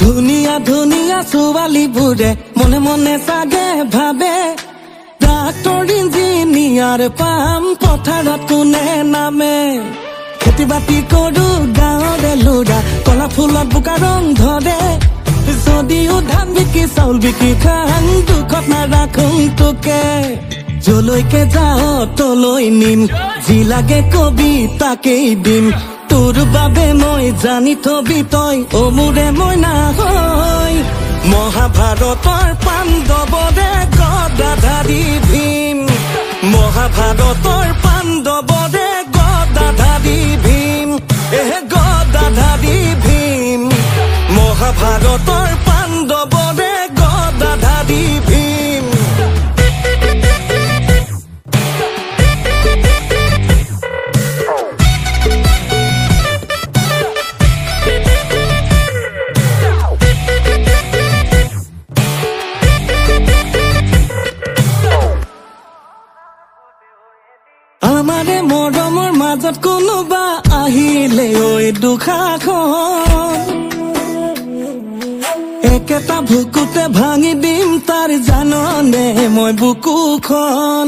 ধুনীয়া ধুনীয়া ছোৱালীবোৰে মনে মনে চাগে ভাবে ডাক্তৰ ইঞ্জিনিয়াৰ পাম পথাৰত কোনে নামে খেতি বাতি কৰো গাঁৱৰে ল'ৰা কলা ফুলত বোকা ৰং ধৰে যদিও ধান বিকি চাউল বিকি খাং দুখত নাৰাখোঁ তোকে যলৈকে যাও তলৈ নিম যি লাগে কবি তাকেই দিম তোৰ বাবে মই জানি থবি তই অ মোৰে মইনা হয় মহাভাৰতৰ পাণ্ডৱৰে গদাধাৰী ভীম মহাভাৰতৰ পাণ্ডৱৰে গদাধাৰী ভীম গদাধাৰী ভীম মহাভাৰতৰ পাণ্ডৱৰে গদাধাৰী ভীম আমাৰে মৰমৰ মাজত কোনোবা আহিলে ঐ দুখাখন একেটা ভুকুতে ভাঙি দিম তাৰ জাননে মই বুকুখন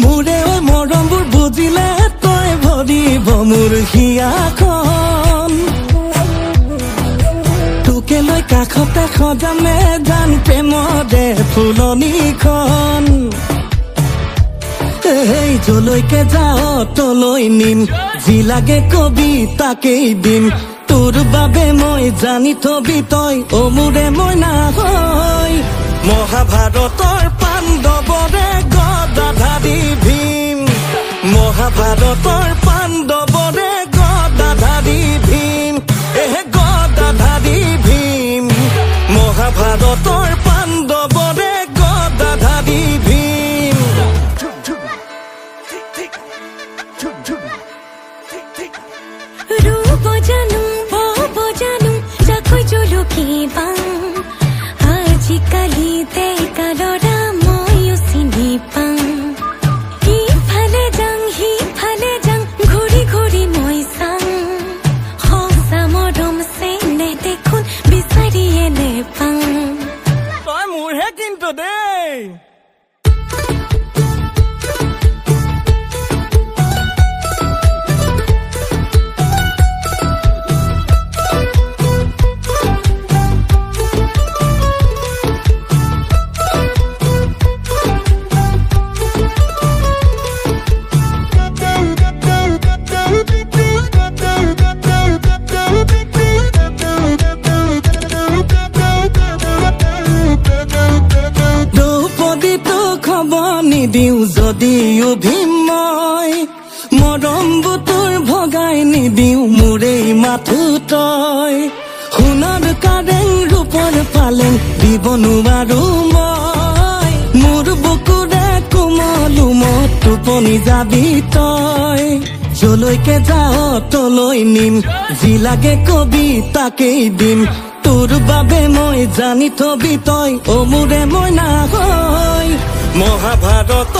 মোৰে ঐ মৰমবোৰ বুজিলে তই ভৰিব মোৰ হিয়াখন তোকে লৈ কাষতে সজামে জান প্ৰেমৰে ফুলনিখন যলৈকে যাও তলৈ নিম যি লাগে কবি তাকেই দিম তোৰ বাবে মই জানি থবি তই অ মোৰে মইনা হয় মহাভাৰতৰ পাণ্ডৱৰে গদাধাৰী ভীম মহাভাৰতৰ পাণ্ডৱৰে গদাধাৰী ভীম গদাধাৰী ভীম মহাভাৰতৰ পাণ্ডৱৰে গদাধাৰী ভীম रूप जानू भाव जानू जाखै जलुकी पां आजिकाली तेका लरा मयो चिनि पां हिफाले जां घुरी घुरी মই চাং সঁচা মৰম চেনে দেখোন বিচাৰিয়ে নেপাং তই মোৰহে কিন্তু দেই নিদিওঁ যদিও ভীম মই মৰম বুটুৰ ভগাই নিদিওঁ মোৰেই মাথো তই সোণৰ কাৰেং ৰূপৰ পালেং দিব নোৱাৰো মই মোৰ বুকুৰে কোমল উমত টোপনি যাবি তই যলৈকে যাও তলৈ নিম যি লাগে কবি তাকেই দিম তোৰ বাবে মই জানি থবি তই অ মোৰে মইনা হয় মহাভাৰত